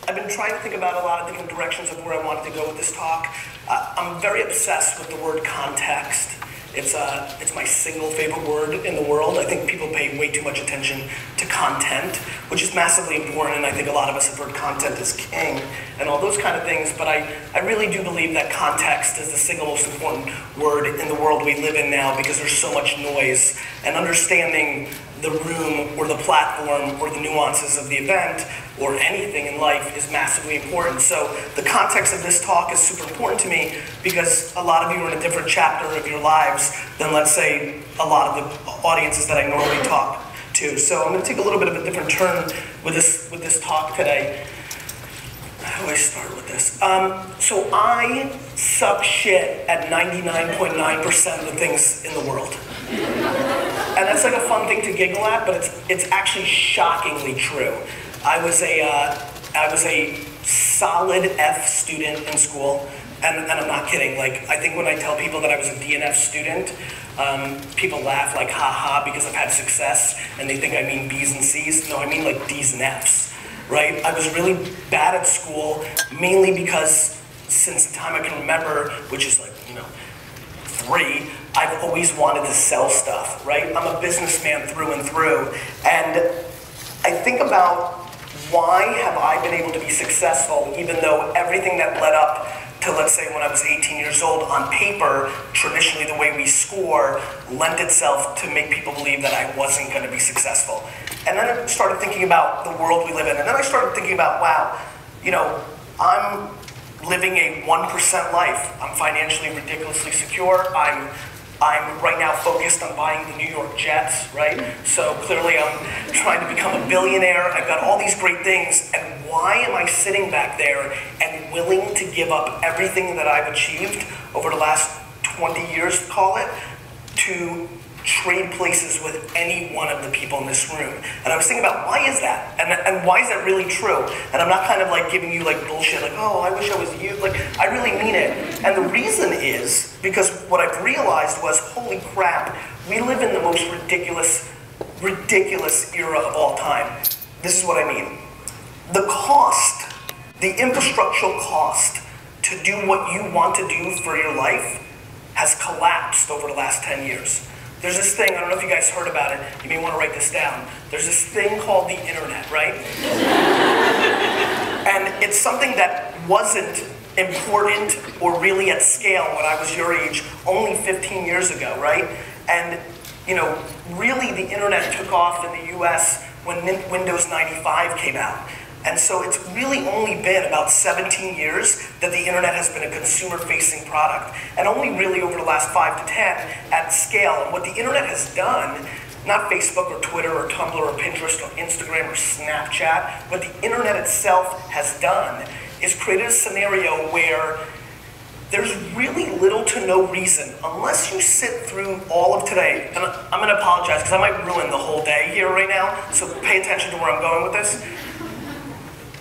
I've been trying to think about a lot of different directions of where I wanted to go with this talk. I'm very obsessed with the word context. It's my single favorite word in the world. I think people pay way too much attention to content, which is massively important, and I think a lot of us have heard content is king and all those kind of things, but I really do believe that context is the single most important word in the world we live in now, because there's so much noise, and understanding the room or the platform or the nuances of the event or anything in life is massively important. So the context of this talk is super important to me, because a lot of you are in a different chapter of your lives than, let's say, a lot of the audiences that I normally talk to. So I'm going to take a little bit of a different turn with this talk today. How do I start with this? So I suck shit at 99.9% of the things in the world. And that's like a fun thing to giggle at, but it's actually shockingly true. I was a solid F student in school, and I'm not kidding. Like, I think when I tell people that I was a D and F student, people laugh like, ha, because I've had success, and they think I mean B's and C's. No, I mean like D's and F's, right? I was really bad at school, mainly because since the time I can remember, which is like, 3, I've always wanted to sell stuff, right? I'm a businessman through and through, and I think about why have I been able to be successful, even though everything that led up to, let's say, when I was 18 years old, on paper, traditionally the way we score, lent itself to make people believe that I wasn't going to be successful. And then I started thinking about the world we live in, and then I started thinking about, wow, I'm living a 1% life. I'm financially ridiculously secure. I'm right now focused on buying the New York Jets, right? So clearly I'm trying to become a billionaire. I've got all these great things, and why am I sitting back there and willing to give up everything that I've achieved over the last 20 years, call it, to trade places with any one of the people in this room? And I was thinking about, why is that? And why is that really true? And I'm not kind of like giving you like bullshit, like, oh, I wish I was you. Like, I really mean it. And the reason is because what I've realized was, holy crap, we live in the most ridiculous era of all time. This is what I mean. The cost, the infrastructural cost to do what you want to do for your life has collapsed over the last 10 years. There's this thing, I don't know if you guys heard about it, you may want to write this down. There's this thing called the internet, right? And it's something that wasn't important or really at scale when I was your age only 15 years ago, right? And, really the internet took off in the US when Windows 95 came out. And so it's really only been about 17 years that the internet has been a consumer-facing product, and only really over the last 5 to 10 at scale. And what the internet has done, not Facebook or Twitter or Tumblr or Pinterest or Instagram or Snapchat, what the internet itself has done is created a scenario where there's really little to no reason, unless you sit through all of today, and I'm gonna apologize because I might ruin the whole day here right now, so pay attention to where I'm going with this.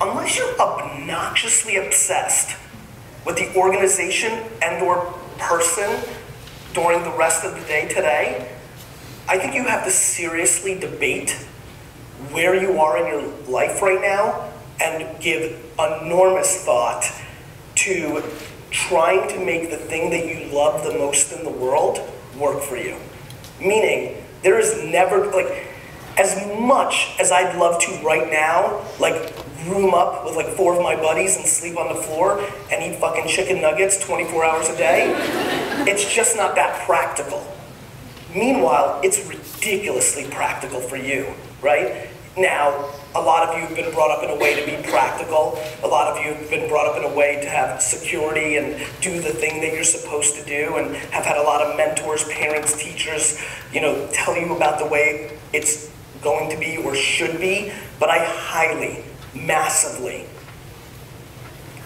Unless you're obnoxiously obsessed with the organization and or person during the rest of the day today, I think you have to seriously debate where you are in your life right now and give enormous thought to trying to make the thing that you love the most in the world work for you. Meaning, there is never, like, as much as I'd love to right now, like, room up with like 4 of my buddies and sleep on the floor and eat fucking chicken nuggets 24 hours a day, it's just not that practical. Meanwhile, it's ridiculously practical for you, right? Now, a lot of you have been brought up in a way to be practical. A lot of you have been brought up in a way to have security and do the thing that you're supposed to do, and have had a lot of mentors, parents, teachers, tell you about the way it's going to be or should be. But I highly, massively,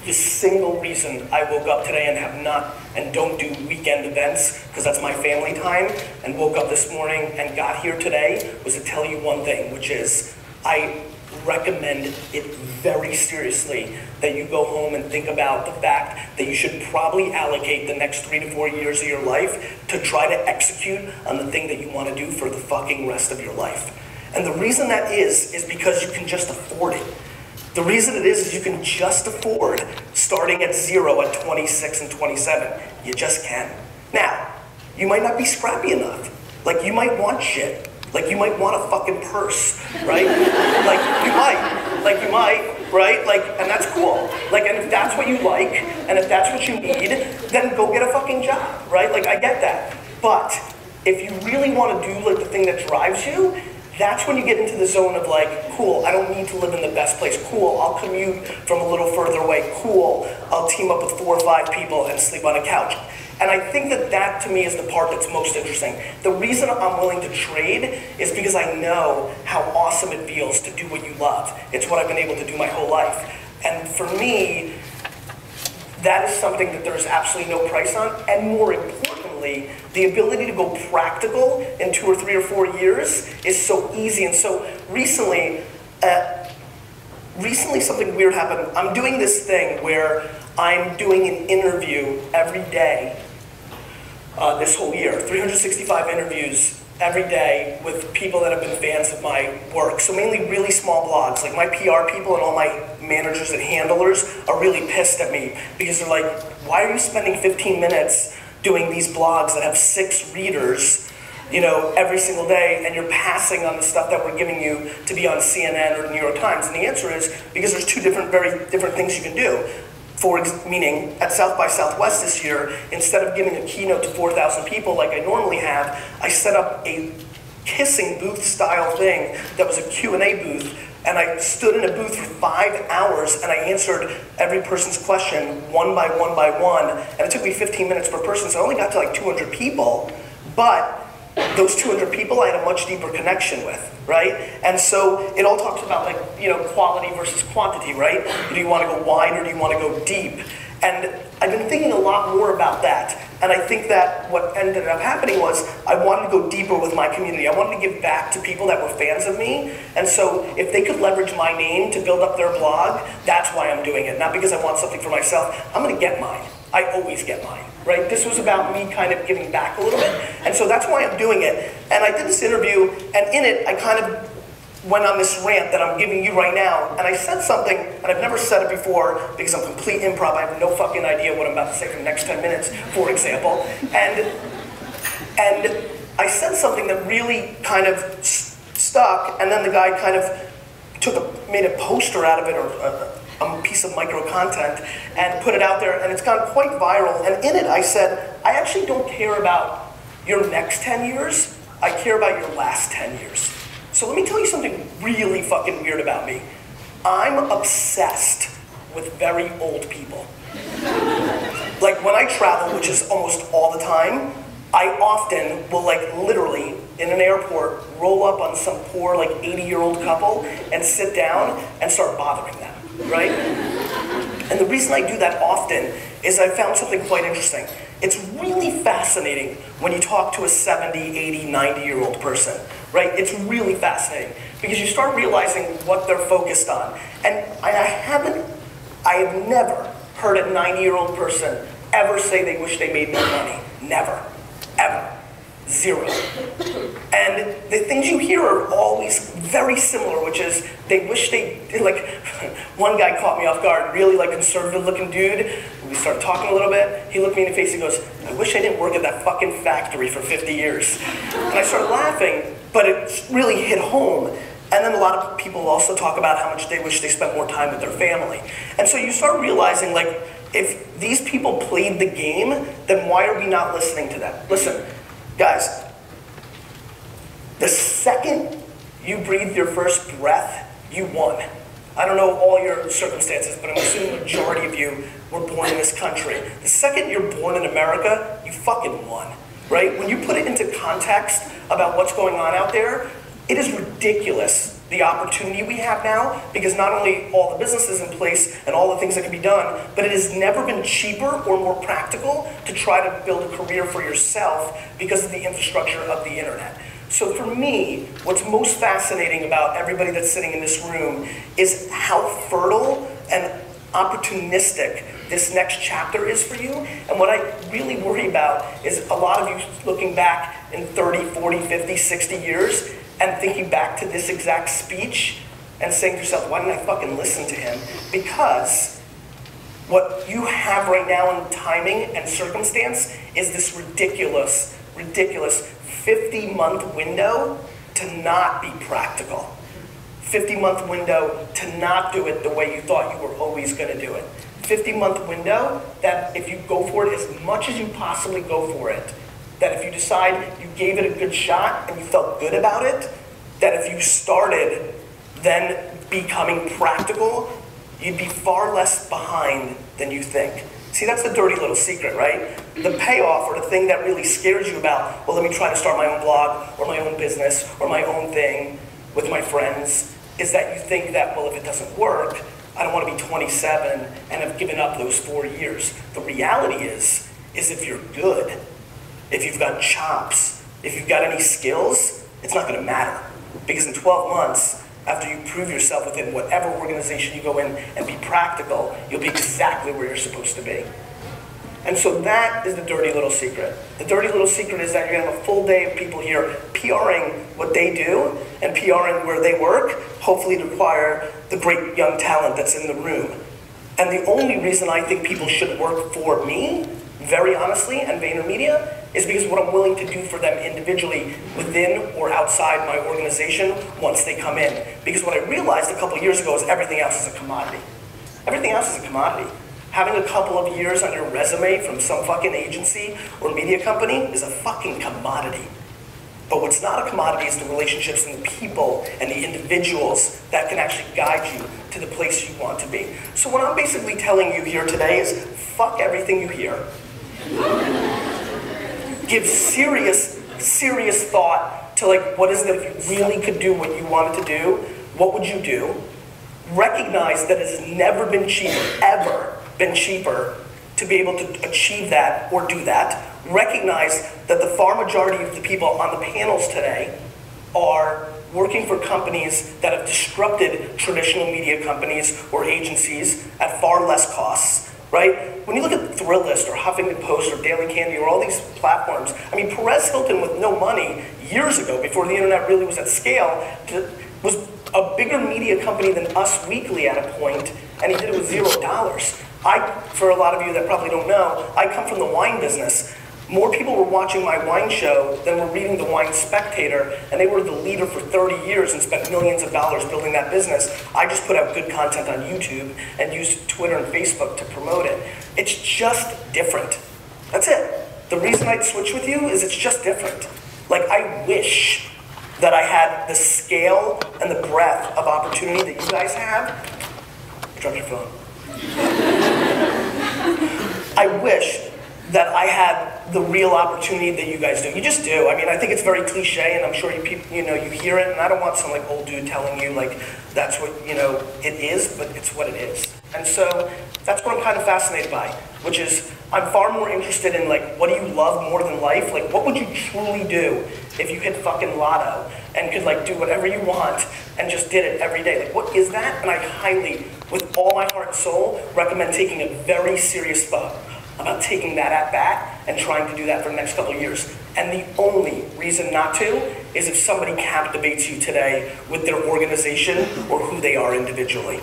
the single reason I woke up today and have not and don't do weekend events, because that's my family time, and woke up this morning and got here today, was to tell you one thing, which is I recommend it very seriously that you go home and think about the fact that you should probably allocate the next 3 to 4 years of your life to try to execute on the thing that you want to do for the fucking rest of your life. And the reason that is because you can just afford it. The reason it is you can just afford starting at 0 at 26 and 27. You just can. Now, you might not be scrappy enough. Like, you might want shit. Like, you might want a fucking purse, right? Like, you might, right? Like, and that's cool. Like, and if that's what you like, and if that's what you need, then go get a fucking job, right? Like, I get that. But if you really want to do, like, the thing that drives you, that's when you get into the zone of, like, cool, I don't need to live in the best place. Cool, I'll commute from a little further away. Cool, I'll team up with 4 or 5 people and sleep on a couch. And I think that that, to me, is the part that's most interesting. The reason I'm willing to trade is because I know how awesome it feels to do what you love. It's what I've been able to do my whole life. And for me, that is something that there's absolutely no price on. And more importantly, the ability to go practical in 2 or 3 or 4 years is so easy. And so recently something weird happened. I'm doing this thing where I'm doing an interview every day this whole year, 365 interviews every day with people that have been fans of my work. So mainly really small blogs. Like, my PR people and all my managers and handlers are really pissed at me because they're like, why are you spending 15 minutes doing these blogs that have 6 readers, you know, every single day, and you're passing on the stuff that we're giving you to be on CNN or the New York Times? And the answer is because there's 2 very different things you can do. Meaning, at South by Southwest this year, instead of giving a keynote to 4,000 people like I normally have, I set up a kissing booth style thing that was a Q&A booth, and I stood in a booth for 5 hours and I answered every person's question one by one, and it took me 15 minutes per person, so I only got to like 200 people, but those 200 people I had a much deeper connection with, right? And so it all talks about, like, you know, quality versus quantity, right? Do you want to go wide or do you want to go deep? And I've been thinking a lot more about that. And I think that what ended up happening was I wanted to go deeper with my community. I wanted to give back to people that were fans of me. And so if they could leverage my name to build up their blog, that's why I'm doing it. Not because I want something for myself. I'm going to get mine. I always get mine, right? This was about me kind of giving back a little bit. And so that's why I'm doing it. And I did this interview, and in it, I kind of went on this rant that I'm giving you right now. And I said something, and I've never said it before because I'm complete improv. I have no fucking idea what I'm about to say for the next 10 minutes, for example. And I said something that really kind of stuck, and then the guy kind of made a poster out of it, or a piece of micro content, and put it out there, and it's gone quite viral. And in it I said, I actually don't care about your next 10 years, I care about your last 10 years. So let me tell you something really fucking weird about me. I'm obsessed with very old people. Like, when I travel, which is almost all the time, I often will, like, literally, in an airport, roll up on some poor, like, 80-year-old couple and sit down and start bothering them. Right? And the reason I do that often is I found something quite interesting. It's really fascinating when you talk to a 70, 80, 90-year-old person, right? It's really fascinating because you start realizing what they're focused on. And I have never heard a 90-year-old person ever say they wish they made more money. Never. Ever. 0. And the things you hear are always very similar, which is they wish they, like, one guy caught me off guard, really, like, conservative looking dude. We started talking a little bit. He looked me in the face and goes, I wish I didn't work at that fucking factory for 50 years. And I started laughing, but it really hit home. And then a lot of people also talk about how much they wish they spent more time with their family. And so you start realizing, like, if these people played the game, then why are we not listening to them? Listen, guys, the second you breathe your first breath, you won. I don't know all your circumstances, but I'm assuming the majority of you were born in this country. The second you're born in America, you fucking won, right? When you put it into context about what's going on out there, it is ridiculous, the opportunity we have now, because not only all the businesses in place and all the things that can be done, but it has never been cheaper or more practical to try to build a career for yourself because of the infrastructure of the internet. So for me, what's most fascinating about everybody that's sitting in this room is how fertile and opportunistic this next chapter is for you. And what I really worry about is a lot of you looking back in 30, 40, 50, 60 years, and thinking back to this exact speech and saying to yourself, why didn't I fucking listen to him? Because what you have right now in timing and circumstance is this ridiculous 50-month window to not be practical. 50-month window to not do it the way you thought you were always going to do it. 50-month window that if you go for it as much as you possibly go for it, that if you decide you gave it a good shot and you felt good about it, that if you started then becoming practical, you'd be far less behind than you think. See, that's the dirty little secret, right? The payoff, or the thing that really scares you about, well, let me try to start my own blog or my own business or my own thing with my friends, is that you think that, well, if it doesn't work, I don't want to be 27 and have given up those 4 years. The reality is if you're good, if you've got chops, if you've got any skills, it's not going to matter. Because in 12 months, after you prove yourself within whatever organization you go in and be practical, you'll be exactly where you're supposed to be. And so that is the dirty little secret. The dirty little secret is that you're going to have a full day of people here PRing what they do and PRing where they work, hopefully to acquire the great young talent that's in the room. And the only reason I think people should work for me, very honestly, and VaynerMedia, is because of what I'm willing to do for them individually within or outside my organization once they come in. Because what I realized a couple years ago is everything else is a commodity. Everything else is a commodity. Having a couple of years on your resume from some fucking agency or media company is a fucking commodity. But what's not a commodity is the relationships and the people and the individuals that can actually guide you to the place you want to be. So what I'm basically telling you here today is fuck everything you hear. Give serious thought to like, what is it if you really could do what you wanted to do? What would you do? Recognize that it has never been cheaper, ever been cheaper to be able to achieve that or do that. Recognize that the far majority of the people on the panels today are working for companies that have disrupted traditional media companies or agencies at far less costs, right? When you look at Thrillist or Huffington Post or Daily Candy or all these platforms, I mean, Perez Hilton with no money years ago, before the internet really was at scale, was a bigger media company than Us Weekly at a point, and he did it with $0. For a lot of you that probably don't know, I come from the wine business. More people were watching my wine show than were reading the Wine Spectator, and they were the leader for 30 years and spent millions of dollars building that business. I just put out good content on YouTube and used Twitter and Facebook to promote it. It's just different. That's it. The reason I'd switch with you is it's just different. Like, I wish that I had the scale and the breadth of opportunity that you guys have. You dropped your phone. I wish that I had the real opportunity that you guys do. You just do. I mean, I think it's very cliche, and I'm sure you hear it, and I don't want some like old dude telling you like that's what it is, but it's what it is. And so that's what I'm kind of fascinated by, which is I'm far more interested in like, what do you love more than life? Like, what would you truly do if you hit fucking lotto and could like do whatever you want and just did it every day? Like, what is that? And I highly, with all my heart and soul, recommend taking a very serious thought about taking that at bat and trying to do that for the next couple of years. And the only reason not to is if somebody captivates you today with their organization or who they are individually.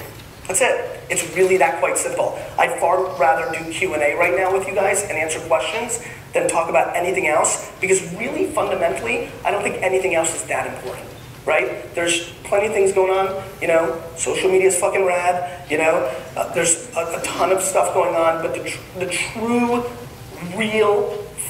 That's it. It's really that quite simple. I'd far rather do Q&A right now with you guys and answer questions than talk about anything else, because really, fundamentally, I don't think anything else is that important. Right? There's plenty of things going on, social media is fucking rad, there's a ton of stuff going on, but the true, real,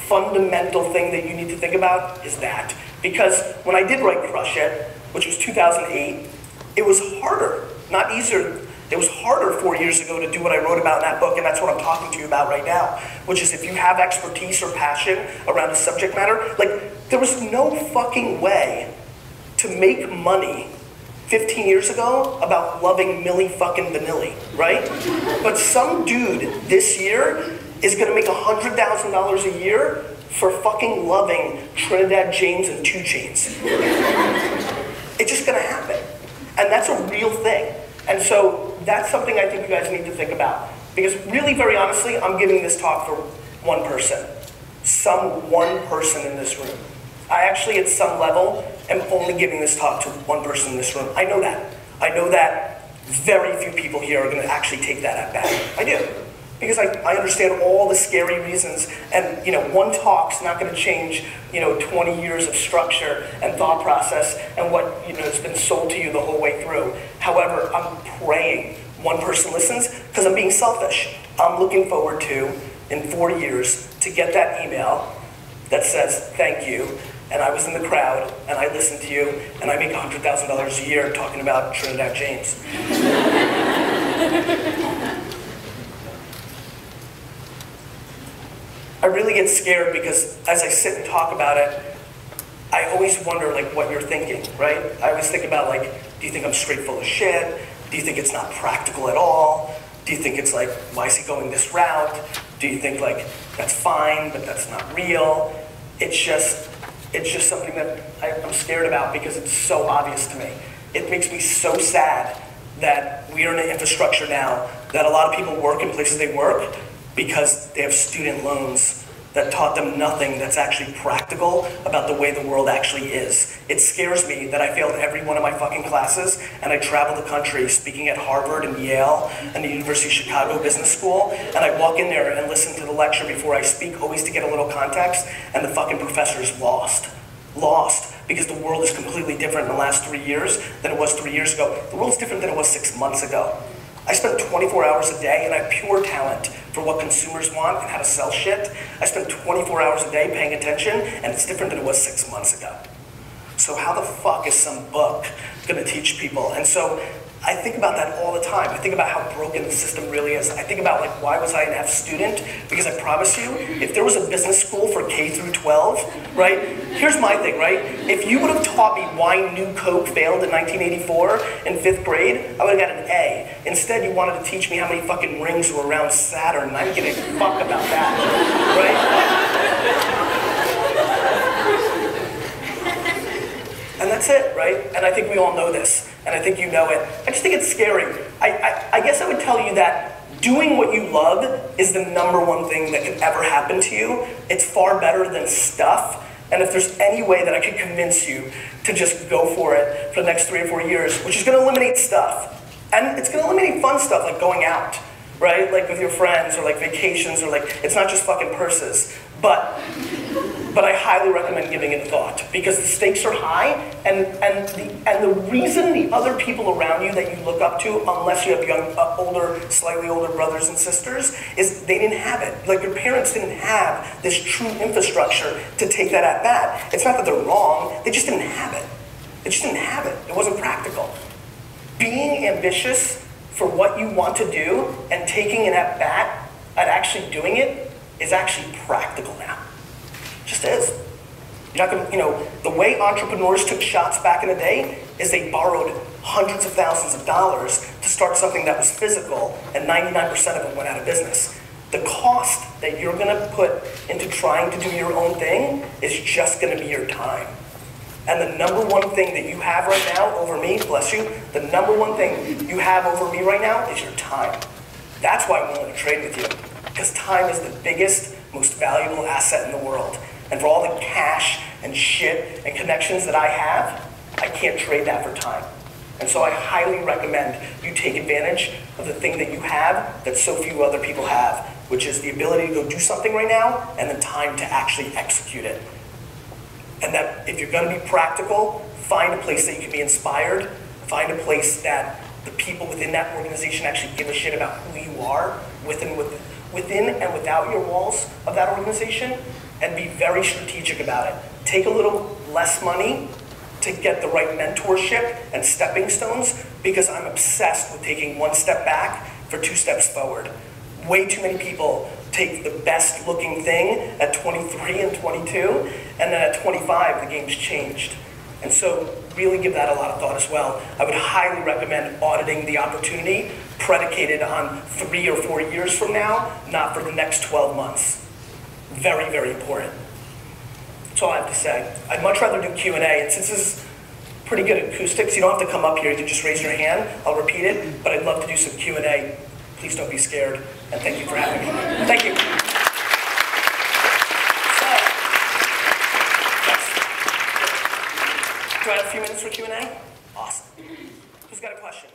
fundamental thing that you need to think about is that. Because when I did write Crush It, which was 2008, it was harder, not easier. It was harder 4 years ago to do what I wrote about in that book, and that's what I'm talking to you about right now, which is if you have expertise or passion around a subject matter, like, there was no fucking way to make money 15 years ago about loving Milli fucking Vanilli, right? But some dude this year is gonna make $100,000 a year for fucking loving Trinidad James and 2 Chainz. It's just gonna happen. And that's a real thing. And so that's something I think you guys need to think about. Because really, very honestly, I'm giving this talk for one person. Some one person in this room. I actually, at some level, am only giving this talk to one person in this room. I know that. I know that very few people here are going to actually take that at bat. I do. Because I understand all the scary reasons, and one talk's not going to change 20 years of structure and thought process and what has been sold to you the whole way through. However, I'm praying one person listens because I'm being selfish. I'm looking forward to, in 4 years, to get that email that says thank you, and I was in the crowd and I listened to you and I make $100,000 a year talking about Trinidad James. I really get scared because as I sit and talk about it, I always wonder what you're thinking, right? I always think about do you think I'm straight full of shit? Do you think it's not practical at all? Do you think it's why is he going this route? Do you think that's fine, but that's not real? It's just something that I'm scared about because it's so obvious to me. It makes me so sad that we are in an infrastructure now that a lot of people work in places they work because they have student loans that taught them nothing that's actually practical about the way the world actually is. It scares me that I failed every one of my fucking classes and I travel the country speaking at Harvard and Yale and the University of Chicago Business School, and I walk in there and listen to the lecture before I speak, always to get a little context, and the fucking professor's lost. Lost. Because the world is completely different in the last 3 years than it was 3 years ago. The world's different than it was 6 months ago. I spend 24 hours a day and I have pure talent for what consumers want and how to sell shit. I spend 24 hours a day paying attention, and it's different than it was 6 months ago. So how the fuck is some book gonna teach people? And so I think about that all the time. I think about how broken the system really is. I think about why was I an F student? Because I promise you, if there was a business school for K through 12, right? Here's my thing, right? If you would have taught me why New Coke failed in 1984 in 5th grade, I would have got an A. Instead, you wanted to teach me how many fucking rings were around Saturn, and I didn't give a fuck about that, right? And that's it, right? And I think we all know this. And I think you know it. I just think it's scary. I guess I would tell you that doing what you love is the #1 thing that could ever happen to you. It's far better than stuff. And if there's any way that I could convince you to just go for it for the next 3 or 4 years, which is going to eliminate stuff. And it's going to eliminate fun stuff like going out, right? With your friends or vacations or it's not just fucking purses. But I highly recommend giving it thought because the stakes are high, and the reason the other people around you that you look up to, unless you have young, slightly older brothers and sisters, is they didn't have it. Your parents didn't have this true infrastructure to take that at bat. It's not that they're wrong, they just didn't have it. They just didn't have it. It wasn't practical. Being ambitious for what you want to do and taking it at bat at actually doing it is actually practical now. It just is. You're not gonna, the way entrepreneurs took shots back in the day is they borrowed hundreds of thousands of dollars to start something that was physical, and 99% of it went out of business. The cost that you're gonna put into trying to do your own thing is just gonna be your time. And the #1 thing that you have right now over me, bless you, the #1 thing you have over me right now is your time. That's why I'm willing to trade with you. Because time is the biggest, most valuable asset in the world. And for all the cash and shit and connections that I have, I can't trade that for time. And so I highly recommend you take advantage of the thing that you have that so few other people have, which is the ability to go do something right now and the time to actually execute it. And that if you're gonna be practical, find a place that you can be inspired, find a place that the people within that organization actually give a shit about who you are within and without your walls of that organization, and be very strategic about it. Take a little less money to get the right mentorship and stepping stones, because I'm obsessed with taking 1 step back for 2 steps forward. Way too many people take the best looking thing at 23 and 22, and then at 25 the game's changed. And so really give that a lot of thought as well. I would highly recommend auditing the opportunity predicated on 3 or 4 years from now, not for the next 12 months. Very, very important. That's all I have to say. I'd much rather do Q&A, and since this is pretty good acoustics, you don't have to come up here, you can just raise your hand, I'll repeat it, but I'd love to do some Q&A. Please don't be scared, and thank you for having me. Thank you. So, yes. Who's got a question?